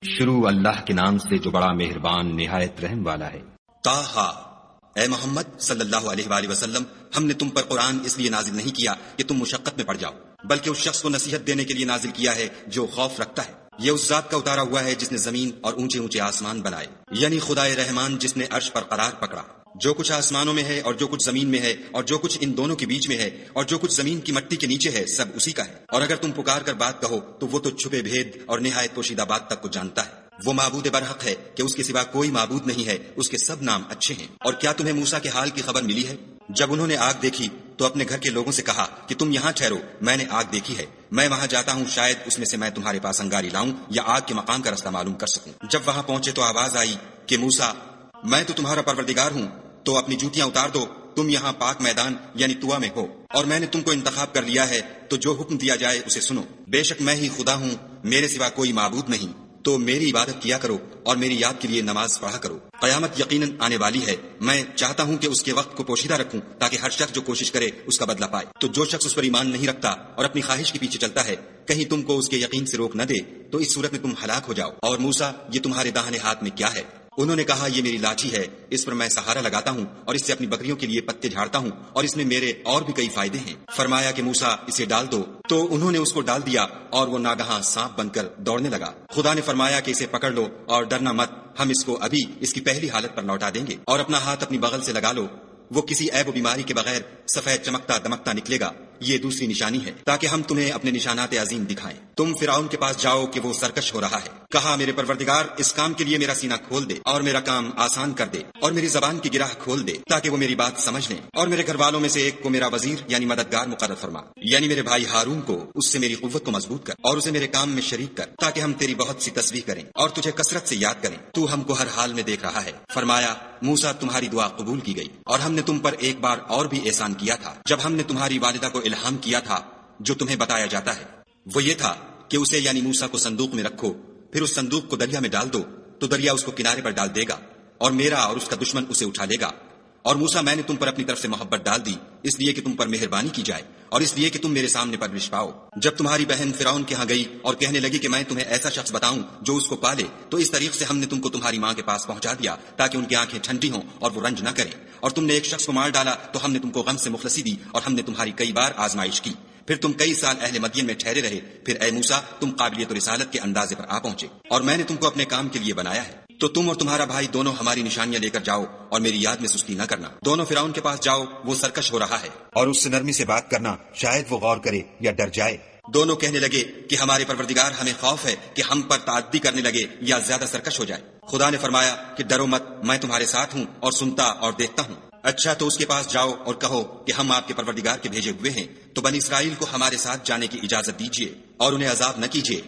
شروع اللہ کے نام سے جو بڑا مہربان نہایت رحم والا ہے۔ طٰہٰ، اے محمد صلی اللہ علیہ وآلہ وسلم، ہم نے تم پر قرآن اس لیے نازل نہیں کیا کہ تم مشقت میں پڑ جاؤ، بلکہ اس شخص کو نصیحت دینے کے لیے نازل کیا ہے جو خوف رکھتا ہے۔ یہ اس ذات کا اتارا ہوا ہے جس نے زمین اور اونچے اونچے آسمان بنائے، یعنی خدائے رحمان جس نے عرش پر قرار پکڑا۔ جو کچھ آسمانوں میں ہے اور جو کچھ زمین میں ہے اور جو کچھ ان دونوں کے بیچ میں ہے اور جو کچھ زمین کی مٹی کے نیچے ہے، سب اسی کا ہے۔ اور اگر تم پکار کر بات کہو تو وہ تو چھپے بھید اور نہایت پوشیدہ بات تک کو جانتا ہے۔ وہ معبود برحق ہے کہ اس کے سوا کوئی معبود نہیں ہے، اس کے سب نام اچھے ہیں۔ اور کیا تمہیں موسیٰ کے حال کی خبر ملی ہے؟ جب انہوں نے آگ دیکھی تو اپنے گھر کے لوگوں سے کہا کہ تم یہاں ٹھہرو، میں نے آگ دیکھی ہے، میں وہاں جاتا ہوں، شاید اس میں سے میں تمہارے پاس انگاری لاؤں یا آگ کے مقام کا رستہ معلوم کر سکوں۔ جب وہاں پہنچے تو آواز آئی کہ موسیٰ، میں تو تمہارا پروردگار ہوں، تو اپنی جوتیاں اتار دو، تم یہاں پاک میدان یعنی طویٰ میں ہو، اور میں نے تم کو انتخاب کر لیا ہے، تو جو حکم دیا جائے اسے سنو۔ بے شک میں ہی خدا ہوں، میرے سوا کوئی معبود نہیں، تو میری عبادت کیا کرو اور میری یاد کے لیے نماز پڑھا کرو۔ قیامت یقیناً آنے والی ہے، میں چاہتا ہوں کہ اس کے وقت کو پوشیدہ رکھوں تاکہ ہر شخص جو کوشش کرے اس کا بدلہ پائے۔ تو جو شخص اس پر ایمان نہیں رکھتا اور اپنی خواہش کے پیچھے چلتا ہے، کہیں تم کو اس کے یقین سے روک نہ دے، تو اس صورت میں تم ہلاک ہو جاؤ۔ اور موسیٰ، یہ تمہارے داہنے ہاتھ میں کیا ہے؟ انہوں نے کہا، یہ میری لاٹھی ہے، اس پر میں سہارا لگاتا ہوں اور اس سے اپنی بکریوں کے لیے پتے جھاڑتا ہوں، اور اس میں میرے اور بھی کئی فائدے ہیں۔ فرمایا کہ موسیٰ، اسے ڈال دو، تو انہوں نے اس کو ڈال دیا اور وہ ناگہاں سانپ بن کر دوڑنے لگا۔ خدا نے فرمایا کہ اسے پکڑ لو اور ڈرنا مت، ہم اس کو ابھی اس کی پہلی حالت پر لوٹا دیں گے، اور اپنا ہاتھ اپنی بغل سے لگا لو، وہ کسی عیب و بیماری کے بغیر سفید چمکتا دمکتا نکلے گا۔ یہ دوسری نشانی ہے تاکہ ہم تمہیں اپنے نشانات عظیم دکھائیں۔ تم فرعون کے پاس جاؤ کہ وہ سرکش ہو رہا ہے۔ کہا، میرے پروردگار، اس کام کے لیے میرا سینہ کھول دے اور میرا کام آسان کر دے، اور میری زبان کی گرہ کھول دے تاکہ وہ میری بات سمجھ لیں، اور میرے گھر والوں میں سے ایک کو میرا وزیر یعنی مددگار مقرر فرما، یعنی میرے بھائی ہارون کو، اس سے میری قوت کو مضبوط کر اور اسے میرے کام میں شریک کر، تاکہ ہم تیری بہت سی تسبیح کریں اور تجھے کثرت سے یاد کریں، تو ہم کو ہر حال میں دیکھ رہا ہے۔ فرمایا، موسیٰ، تمہاری دعا قبول کی گئی، اور ہم نے تم پر ایک بار اور بھی احسان کیا تھا، جب ہم نے تمہاری والدہ کو الہام کیا تھا جو تمہیں بتایا جاتا ہے۔ وہ یہ تھا کہ اسے یعنی موسیٰ کو صندوق میں رکھو، پھر اس صندوق کو دریا میں ڈال دو، تو دریا اس کو کنارے پر ڈال دے گا، اور میرا اور اس کا دشمن اسے اٹھا لے گا۔ اور موسیٰ، میں نے تم پر اپنی طرف سے محبت ڈال دی، اس لیے کہ تم پر مہربانی کی جائے اور اس لیے کہ تم میرے سامنے پرورش پاؤ۔ جب تمہاری بہن فرعون کے ہاں گئی اور کہنے لگی کہ میں تمہیں ایسا شخص بتاؤں جو اس کو پالے، تو اس طریق سے ہم نے تم کو تمہاری ماں کے پاس پہنچا دیا تاکہ ان کی آنکھیں ٹھنڈی ہوں اور وہ رنج نہ کریں۔ اور تم نے ایک شخص کو مار ڈالا تو ہم نے تم کو غم سے مخلصی دی، اور ہم نے تمہاری کئی بار آزمائش کی، پھر تم کئی سال اہل مدین میں ٹھہرے رہے، پھر اے موسیٰ، تم قابلیت و رسالت کے اندازے پر آ پہنچے، اور میں نے تم کو اپنے کام کے لیے بنایا ہے۔ تو تم اور تمہارا بھائی دونوں ہماری نشانیاں لے کر جاؤ اور میری یاد میں سستی نہ کرنا۔ دونوں فرعون کے پاس جاؤ، وہ سرکش ہو رہا ہے، اور اس سے نرمی سے بات کرنا، شاید وہ غور کرے یا ڈر جائے۔ دونوں کہنے لگے کہ ہمارے پروردگار، ہمیں خوف ہے کہ ہم پر تعدی کرنے لگے یا زیادہ سرکش ہو جائے۔ خدا نے فرمایا کہ ڈرو مت، میں تمہارے ساتھ ہوں اور سنتا اور دیکھتا ہوں۔ اچھا، تو اس کے پاس جاؤ اور کہو کہ ہم آپ کے پروردگار کے بھیجے ہوئے ہیں، تو بنی اسرائیل کو ہمارے ساتھ جانے کی اجازت دیجیے اور انہیں عذاب نہ کیجیے۔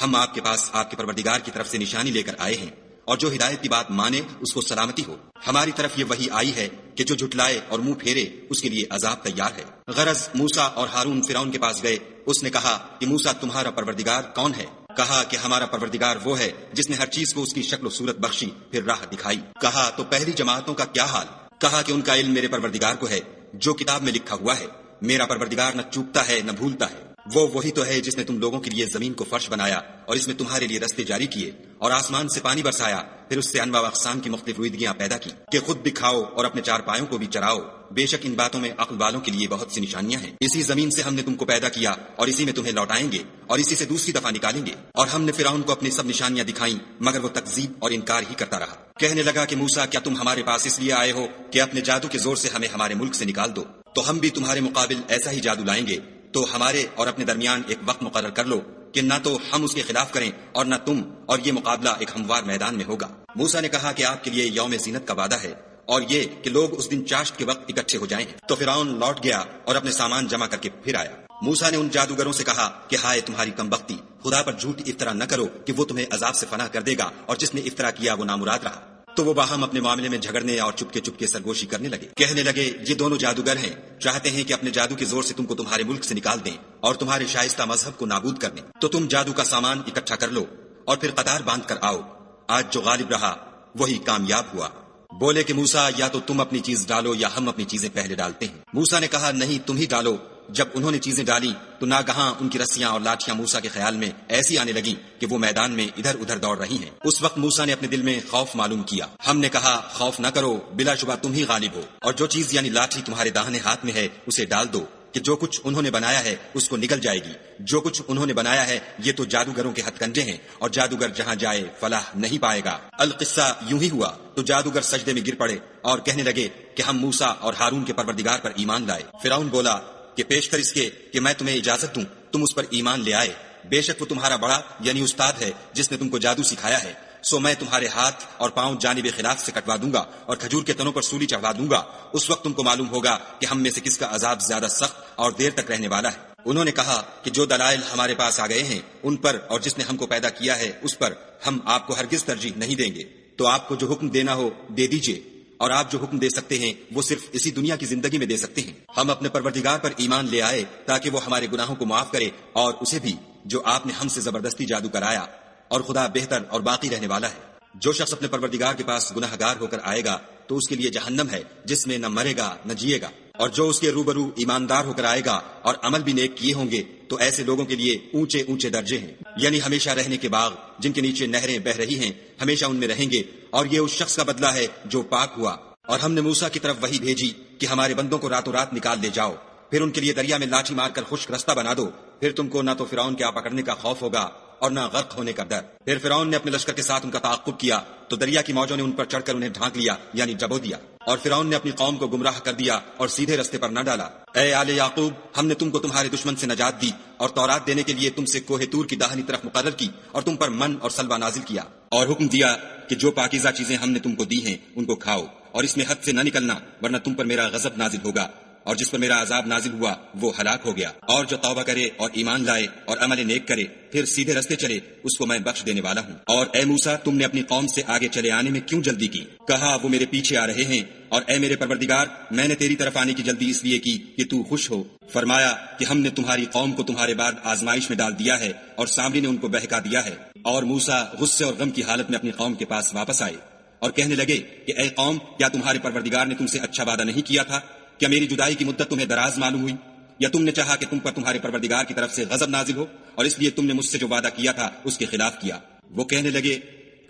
ہم آپ کے پاس آپ کے پروردگار کی طرف سے نشانی لے کر آئے ہیں، اور جو ہدایت کی بات مانے اس کو سلامتی ہو۔ ہماری طرف یہ وحی آئی ہے کہ جو جھٹلائے اور منہ پھیرے اس کے لیے عذاب تیار ہے۔ غرض موسیٰ اور ہارون فرعون کے پاس گئے۔ اس نے کہا کہ موسیٰ، تمہارا پروردگار کون ہے؟ کہا کہ ہمارا پروردگار وہ ہے جس نے ہر چیز کو اس کی شکل و صورت بخشی، پھر راہ دکھائی۔ کہا، تو پہلی جماعتوں کا کیا حال؟ کہا کہ ان کا علم میرے پروردگار کو ہے جو کتاب میں لکھا ہوا ہے۔ میرا پروردگار نہ چوکتا ہے نہ بھولتا ہے، وہ وہی تو ہے جس نے تم لوگوں کے لیے زمین کو فرش بنایا اور اس میں تمہارے لیے رستے جاری کیے، اور آسمان سے پانی برسایا، پھر اس سے انواع و اقسام کی مختلف رویدگیاں پیدا کی کہ خود بھی کھاؤ اور اپنے چار پایوں کو بھی چراؤ۔ بے شک ان باتوں میں عقل والوں کے لیے بہت سی نشانیاں ہیں۔ اسی زمین سے ہم نے تم کو پیدا کیا اور اسی میں تمہیں لوٹائیں گے اور اسی سے دوسری دفعہ نکالیں گے۔ اور ہم نے فرعون کو اپنی سب نشانیاں دکھائیں، مگر وہ تکذیب اور انکار ہی کرتا رہا۔ کہنے لگا کہ موسیٰ، کیا تم ہمارے پاس اس لیے آئے ہو کہ اپنے جادو کے زور سے ہمیں ہمارے ملک سے نکال دو؟ تو ہم بھی تمہارے مقابل ایسا ہی جادو لائیں گے، تو ہمارے اور اپنے درمیان ایک وقت مقرر کر لو کہ نہ تو ہم اس کے خلاف کریں اور نہ تم، اور یہ مقابلہ ایک ہموار میدان میں ہوگا۔ موسیٰ نے کہا کہ آپ کے لیے یوم زینت کا وعدہ ہے، اور یہ کہ لوگ اس دن چاشت کے وقت اکٹھے ہو جائیں۔ تو فرعون لوٹ گیا اور اپنے سامان جمع کر کے پھر آیا۔ موسیٰ نے ان جادوگروں سے کہا کہ ہائے تمہاری کم بختی، خدا پر جھوٹ افطرا نہ کرو کہ وہ تمہیں عذاب سے فنا کر دے گا، اور جس نے افطرا کیا وہ نامراد رہا۔ تو وہ باہم اپنے معاملے میں جھگڑنے اور چپکے چپکے سرگوشی کرنے لگے۔ کہنے لگے، یہ دونوں جادوگر ہیں، چاہتے ہیں کہ اپنے جادو کے زور سے تم کو تمہارے ملک سے نکال دیں اور تمہارے شائستہ مذہب کو نابود کر دیں۔ تو تم جادو کا سامان اکٹھا کر لو اور پھر قطار باندھ کر آؤ، آج جو غالب رہا وہی کامیاب ہوا۔ بولے کہ موسیٰ، یا تو تم اپنی چیز ڈالو یا ہم اپنی چیزیں پہلے ڈالتے ہیں۔ موسیٰ نے کہا، نہیں، تم ہی ڈالو، جب انہوں نے چیزیں ڈالی تو ناگہاں ان کی رسیاں اور لاٹھیاں موسیٰ کے خیال میں ایسی آنے لگیں کہ وہ میدان میں ادھر ادھر دوڑ رہی ہیں۔ اس وقت موسیٰ نے اپنے دل میں خوف معلوم کیا۔ ہم نے کہا خوف نہ کرو، بلا شبہ تم ہی غالب ہو، اور جو چیز یعنی لاٹھی تمہارے داہنے ہاتھ میں ہے اسے ڈال دو کہ جو کچھ انہوں نے بنایا ہے اس کو نگل جائے گی۔ جو کچھ انہوں نے بنایا ہے یہ تو جادوگروں کے ہتھ کنڈے ہیں، اور جادوگر جہاں جائے فلاح نہیں پائے گا۔ القصہ یوں ہی ہوا تو جادوگر سجدے میں گر پڑے اور کہنے لگے کہ ہم موسیٰ اور ہارون کے پروردگار پر ایمان لائے۔ فرعون بولا کہ پیشتر اس کے کہ میں تمہیں اجازت دوں تم اس پر ایمان لے آئے، بے شک وہ تمہارا بڑا یعنی استاد ہے جس نے تم کو جادو سکھایا ہے، سو میں تمہارے ہاتھ اور پاؤں جانب خلاف سے کٹوا دوں گا اور کھجور کے تنوں پر سولی چڑھوا دوں گا، اس وقت تم کو معلوم ہوگا کہ ہم میں سے کس کا عذاب زیادہ سخت اور دیر تک رہنے والا ہے۔ انہوں نے کہا کہ جو دلائل ہمارے پاس آ گئے ہیں ان پر اور جس نے ہم کو پیدا کیا ہے اس پر ہم آپ کو ہرگز ترجیح نہیں دیں گے، تو آپ کو جو حکم دینا ہو دے دیجئے، اور آپ جو حکم دے سکتے ہیں وہ صرف اسی دنیا کی زندگی میں دے سکتے ہیں۔ ہم اپنے پروردگار پر ایمان لے آئے تاکہ وہ ہمارے گناہوں کو معاف کرے اور اسے بھی جو آپ نے ہم سے زبردستی جادو کرایا، اور خدا بہتر اور باقی رہنے والا ہے۔ جو شخص اپنے پروردگار کے پاس گناہ گار ہو کر آئے گا تو اس کے لیے جہنم ہے جس میں نہ مرے گا نہ جیے گا، اور جو اس کے روبرو ایماندار ہو کر آئے گا اور عمل بھی نیک کیے ہوں گے تو ایسے لوگوں کے لیے اونچے اونچے درجے ہیں، یعنی ہمیشہ رہنے کے باغ جن کے نیچے نہریں بہ رہی ہیں، ہمیشہ ان میں رہیں گے، اور یہ اس شخص کا بدلہ ہے جو پاک ہوا۔ اور ہم نے موسیٰ کی طرف وحی بھیجی کہ ہمارے بندوں کو راتوں رات نکال لے جاؤ، پھر ان کے لیے دریا میں لاٹھی مار کر خشک رستہ بنا دو، پھر تم کو نہ تو فرعون کے آ پکڑنے کا خوف ہوگا اور نہ غرق ہونے کا ڈر۔ پھر فرعون نے اپنے لشکر کے ساتھ ان کا تعاقب کیا تو دریا کی موجوں نے ان پر چڑھ کر انہیں ڈھانک لیا یعنی ڈبو دیا، اور فرعون نے اپنی قوم کو گمراہ کر دیا اور سیدھے رستے پر نہ ڈالا۔ اے آل یعقوب، ہم نے تم کو تمہارے دشمن سے نجات دی اور تورات دینے کے لیے تم سے کوہ طور کی داہنی طرف مقرر کی اور تم پر من اور سلوہ نازل کیا، اور حکم دیا کہ جو پاکیزہ چیزیں ہم نے تم کو دی ہیں ان کو کھاؤ، اور اس میں حد سے نہ نکلنا ورنہ تم پر میرا غضب نازل ہوگا، اور جس پر میرا عذاب نازل ہوا وہ ہلاک ہو گیا۔ اور جو توبہ کرے اور ایمان لائے اور عمل نیک کرے پھر سیدھے رستے چلے اس کو میں بخش دینے والا ہوں۔ اور اے موسیٰ، تم نے اپنی قوم سے آگے چلے آنے میں کیوں جلدی کی؟ کہا وہ میرے پیچھے آ رہے ہیں، اور اے میرے پروردگار، میں نے تیری طرف آنے کی جلدی اس لیے کی کہ تو خوش ہو۔ فرمایا کہ ہم نے تمہاری قوم کو تمہارے بعد آزمائش میں ڈال دیا ہے اور سامری نے ان کو بہکا دیا ہے۔ اور موسیٰ غصے اور غم کی حالت میں اپنی قوم کے پاس واپس آئے اور کہنے لگے کہ اے قوم، کیا تمہارے پروردگار نے تم سے اچھا وعدہ نہیں کیا تھا؟ کیا میری جدائی کی مدت تمہیں دراز معلوم ہوئی، یا تم نے چاہا کہ تم پر تمہارے پروردگار کی طرف سے غضب نازل ہو اور اس لیے تم نے مجھ سے جو وعدہ کیا تھا اس کے خلاف کیا؟ وہ کہنے لگے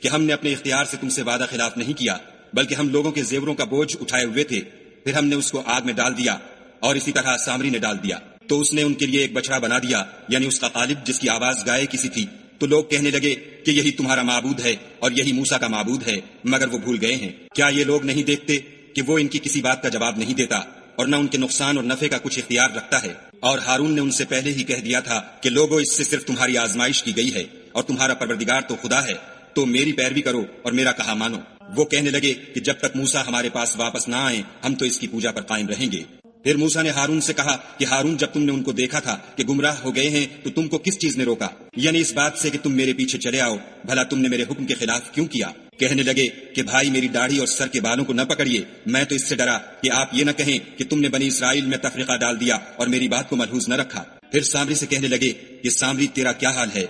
کہ ہم نے اپنے اختیار سے تم سے وعدہ خلاف نہیں کیا، بلکہ ہم لوگوں کے زیوروں کا بوجھ اٹھائے ہوئے تھے، پھر ہم نے اس کو آگ میں ڈال دیا، اور اسی طرح سامری نے ڈال دیا، تو اس نے ان کے لیے ایک بچڑا بنا دیا یعنی اس کا قالب جس کی آواز گائے کسی تھی، تو لوگ کہنے لگے کہ یہی تمہارا معبود ہے اور یہی موسیٰ کا معبود ہے، مگر وہ بھول گئے ہیں۔ کیا یہ لوگ نہیں دیکھتے کہ وہ ان کی کسی بات کا جواب نہیں دیتا اور نہ ان کے نقصان اور نفع کا کچھ اختیار رکھتا ہے؟ اور ہارون نے ان سے پہلے ہی کہہ دیا تھا کہ لوگوں، اس سے صرف تمہاری آزمائش کی گئی ہے اور تمہارا پروردگار تو خدا ہے، تو میری پیروی کرو اور میرا کہا مانو۔ وہ کہنے لگے کہ جب تک موسیٰ ہمارے پاس واپس نہ آئیں ہم تو اس کی پوجا پر قائم رہیں گے۔ پھر موسیٰ نے ہارون سے کہا کہ ہارون، جب تم نے ان کو دیکھا تھا کہ گمراہ ہو گئے ہیں تو تم کو کس چیز نے روکا، یعنی اس بات سے کہ تم میرے پیچھے چلے آؤ، بھلا تم نے میرے حکم کے خلاف کیوں کیا؟ کہنے لگے کہ بھائی، میری داڑھی اور سر کے بالوں کو نہ پکڑیے، میں تو اس سے ڈرا کہ آپ یہ نہ کہیں کہ تم نے بنی اسرائیل میں تفرقہ ڈال دیا اور میری بات کو ملحوظ نہ رکھا۔ پھر سامری سے کہنے لگے کہ سامری، تیرا کیا حال ہے؟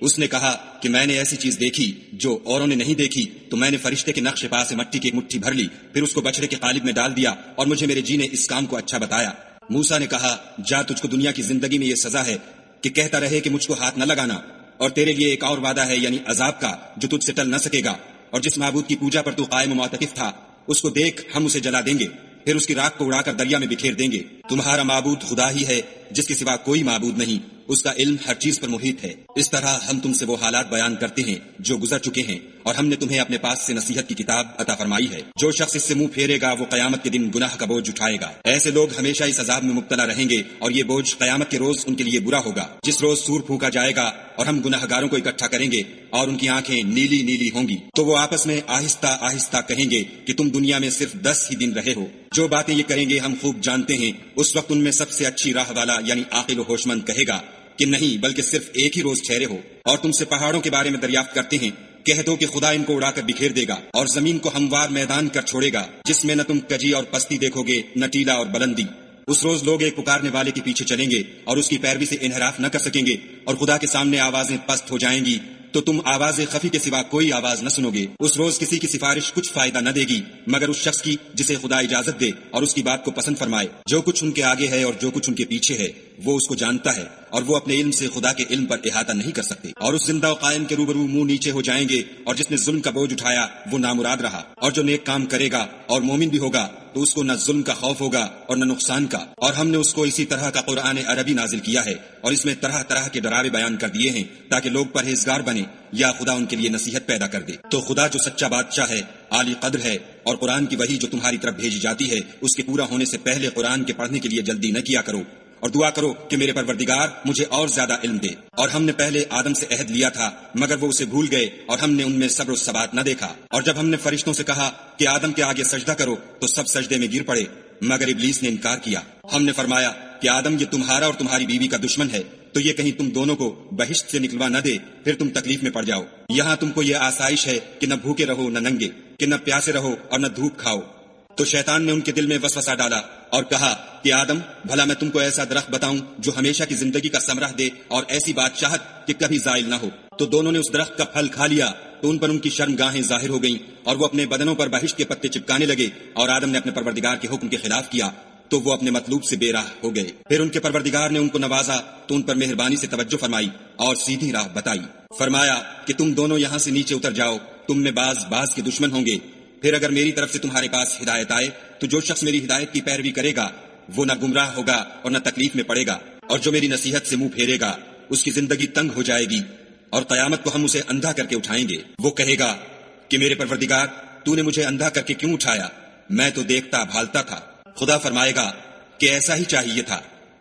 اس نے کہا کہ میں نے ایسی چیز دیکھی جو اوروں نے نہیں دیکھی، تو میں نے فرشتے کے نقش پا سے مٹی کی ایک مٹھی بھر لی، پھر اس کو بچڑے کے قالب میں ڈال دیا، اور مجھے میرے جی نے اس کام کو اچھا بتایا۔ موسیٰ نے کہا، جا، تجھ کو دنیا کی زندگی میں یہ سزا ہے کہ کہتا رہے کہ مجھ کو ہاتھ نہ لگانا، اور تیرے لیے ایک اور وعدہ ہے یعنی عذاب کا جو تجھ سے ٹل نہ سکے گا، اور جس معبود کی پوجا پر تو قائم و معتکف تھا اس کو دیکھ، ہم اسے جلا دیں گے، پھر اس کی راکھ کو اڑا کر دریا میں بکھیر دیں گے۔ تمہارا معبود خدا ہی ہے جس کے سوا کوئی معبود نہیں، اس کا علم ہر چیز پر محیط ہے۔ اس طرح ہم تم سے وہ حالات بیان کرتے ہیں جو گزر چکے ہیں، اور ہم نے تمہیں اپنے پاس سے نصیحت کی کتاب عطا فرمائی ہے۔ جو شخص اس سے منہ پھیرے گا وہ قیامت کے دن گناہ کا بوجھ اٹھائے گا۔ ایسے لوگ ہمیشہ اس عذاب میں مبتلا رہیں گے، اور یہ بوجھ قیامت کے روز ان کے لیے برا ہوگا، جس روز سور پھونکا جائے گا اور ہم گناہ گاروں کو اکٹھا کریں گے اور ان کی آنکھیں نیلی نیلی ہوں گی، تو وہ آپس میں آہستہ آہستہ کہیں گے کہ تم دنیا میں صرف 10 ہی دن رہے ہو۔ جو باتیں یہ کریں گے ہم خوب جانتے ہیں۔ اس وقت ان میں سب سے اچھی راہ والا یعنی عاقل و ہوش مند کہے گا کہ نہیں، بلکہ صرف ایک ہی روز ٹھہرے ہو۔ اور تم سے پہاڑوں کے بارے میں دریافت کرتے ہیں، کہہ دو کہ خدا ان کو اڑا کر بکھیر دے گا اور زمین کو ہموار میدان کر چھوڑے گا، جس میں نہ تم کجی اور پستی دیکھو گے نہ ٹیلا اور بلندی۔ اس روز لوگ ایک پکارنے والے کے پیچھے چلیں گے اور اس کی پیروی سے انحراف نہ کر سکیں گے، اور خدا کے سامنے آوازیں پست ہو جائیں گی تو تم آواز خفی کے سوا کوئی آواز نہ سنو گے۔ اس روز کسی کی سفارش کچھ فائدہ نہ دے گی مگر اس شخص کی جسے خدا اجازت دے اور اس کی بات کو پسند فرمائے۔ جو کچھ ان کے آگے ہے اور جو کچھ ان کے پیچھے ہے وہ اس کو جانتا ہے، اور وہ اپنے علم سے خدا کے علم پر احاطہ نہیں کر سکتے۔ اور اس زندہ و قائم کے روبرو منہ نیچے ہو جائیں گے، اور جس نے ظلم کا بوجھ اٹھایا وہ نامراد رہا، اور جو نیک کام کرے گا اور مومن بھی ہوگا تو اس کو نہ ظلم کا خوف ہوگا اور نہ نقصان کا۔ اور ہم نے اس کو اسی طرح کا قرآن عربی نازل کیا ہے، اور اس میں طرح طرح کے ڈراوے بیان کر دیے ہیں تاکہ لوگ پرہیزگار بنے یا خدا ان کے لیے نصیحت پیدا کر دے۔ تو خدا جو سچا بادشاہ ہے، عالی قدر ہے، اور قرآن کی وحی جو تمہاری طرف بھیجی جاتی ہے اس کے پورا ہونے سے پہلے قرآن کے پڑھنے کے لیے جلدی نہ کیا کرو، اور دعا کرو کہ میرے پروردگار مجھے اور زیادہ علم دے۔ اور ہم نے پہلے آدم سے عہد لیا تھا مگر وہ اسے بھول گئے، اور ہم نے ان میں صبر و ثبات نہ دیکھا۔ اور جب ہم نے فرشتوں سے کہا کہ آدم کے آگے سجدہ کرو تو سب سجدے میں گر پڑے مگر ابلیس نے انکار کیا۔ ہم نے فرمایا کہ آدم یہ تمہارا اور تمہاری بیوی کا دشمن ہے، تو یہ کہیں تم دونوں کو بہشت سے نکلوا نہ دے، پھر تم تکلیف میں پڑ جاؤ۔ یہاں تم کو یہ آسائش ہے کہ نہ بھوکے رہو نہ ننگے، کہ نہ پیاسے رہو اور نہ دھوپ کھاؤ۔ تو شیطان نے ان کے دل میں وسوسہ ڈالا اور کہا کہ آدم، بھلا میں تم کو ایسا درخت بتاؤں جو ہمیشہ کی زندگی کا ثمرہ دے اور ایسی بادشاہت کہ کبھی زائل نہ ہو۔ تو دونوں نے اس درخت کا پھل کھا لیا تو ان پر ان کی شرم گاہیں ظاہر ہو گئیں، اور وہ اپنے بدنوں پر بہشت کے پتے چپکانے لگے، اور آدم نے اپنے پروردگار کے حکم کے خلاف کیا تو وہ اپنے مطلوب سے بے راہ ہو گئے۔ پھر ان کے پروردگار نے ان کو نوازا تو ان پر مہربانی سے توجہ فرمائی اور سیدھی راہ بتائی۔ فرمایا کہ تم دونوں یہاں سے نیچے اتر جاؤ، تم میں بعض کے دشمن ہوں گے۔ پھر اگر میری طرف سے تمہارے پاس ہدایت آئے تو جو شخص میری ہدایت کی پیروی کرے گا وہ نہ گمراہ ہوگا اور نہ تکلیف میں پڑے گا، اور جو میری نصیحت سے منہ پھیرے گا اس کی زندگی تنگ ہو جائے گی، اور قیامت کو ہم اسے اندھا کر کے اٹھائیں گے۔ وہ کہے گا کہ میرے پروردگار تو نے مجھے اندھا کر کے کیوں اٹھایا؟ میں تو دیکھتا بھالتا تھا۔ خدا فرمائے گا کہ ایسا ہی چاہیے تھا،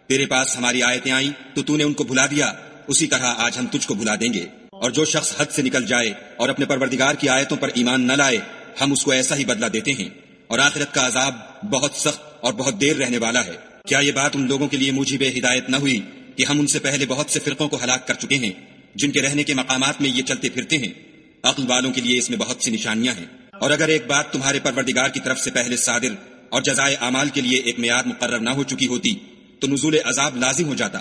تیرے پاس ہماری آیتیں آئیں تو نے ان کو بھلا دیا، اسی طرح آج ہم تجھ کو بھلا دیں گے۔ اور جو شخص حد سے نکل جائے اور اپنے پروردگار کی آیتوں پر ایمان نہ لائے ہم اس کو ایسا ہی بدلہ دیتے ہیں، اور آخرت کا عذاب بہت سخت اور بہت دیر رہنے والا ہے۔ کیا یہ بات ان لوگوں کے لیے موجب ہدایت نہ ہوئی کہ ہم ان سے پہلے بہت سے فرقوں کو ہلاک کر چکے ہیں جن کے رہنے کے مقامات میں یہ چلتے پھرتے ہیں؟ عقل والوں کے لیے اس میں بہت سی نشانیاں ہیں۔ اور اگر ایک بات تمہارے پروردگار کی طرف سے پہلے صادر اور جزائے اعمال کے لیے ایک میعاد مقرر نہ ہو چکی ہوتی تو نزول عذاب لازم ہو جاتا۔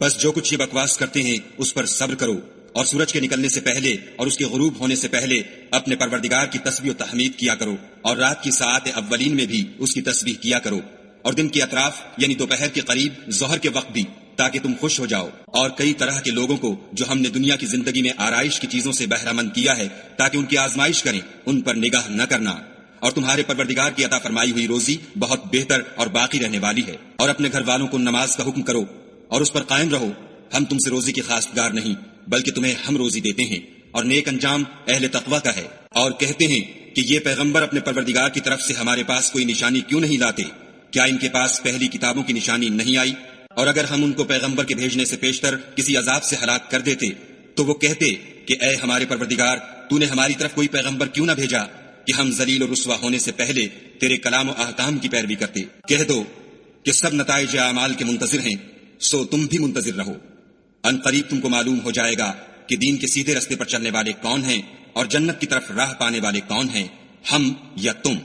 بس جو کچھ یہ بکواس کرتے ہیں اس پر صبر کرو، اور سورج کے نکلنے سے پہلے اور اس کے غروب ہونے سے پہلے اپنے پروردگار کی تسبیح و تحمید کیا کرو، اور رات کی ساعات اولین میں بھی اس کی تسبیح کیا کرو، اور دن کے اطراف یعنی دوپہر کے قریب ظہر کے وقت بھی، تاکہ تم خوش ہو جاؤ۔ اور کئی طرح کے لوگوں کو جو ہم نے دنیا کی زندگی میں آرائش کی چیزوں سے بہرہ مند کیا ہے تاکہ ان کی آزمائش کریں، ان پر نگاہ نہ کرنا۔ اور تمہارے پروردگار کی عطا فرمائی ہوئی روزی بہت بہتر اور باقی رہنے والی ہے۔ اور اپنے گھر والوں کو نماز کا حکم کرو اور اس پر قائم رہو۔ ہم تم سے روزی کے خواستگار نہیں بلکہ تمہیں ہم روزی دیتے ہیں، اور نیک انجام اہل تقوی کا ہے۔ اور کہتے ہیں کہ یہ پیغمبر اپنے پروردگار کی طرف سے ہمارے پاس کوئی نشانی کیوں نہیں لاتے؟ کیا ان کے پاس پہلی کتابوں کی نشانی نہیں آئی؟ اور اگر ہم ان کو پیغمبر کے بھیجنے سے پیشتر کسی عذاب سے ہلاک کر دیتے تو وہ کہتے کہ اے ہمارے پروردگار تو نے ہماری طرف کوئی پیغمبر کیوں نہ بھیجا کہ ہم ذلیل و رسوا ہونے سے پہلے تیرے کلام و احکام کی پیروی کرتے۔ کہہ دو کہ سب نتائج اعمال کے منتظر ہیں، سو تم بھی منتظر رہو۔ ان قریب تم کو معلوم ہو جائے گا کہ دین کے سیدھے رستے پر چلنے والے کون ہیں اور جنت کی طرف راہ پانے والے کون ہیں، ہم یا تم۔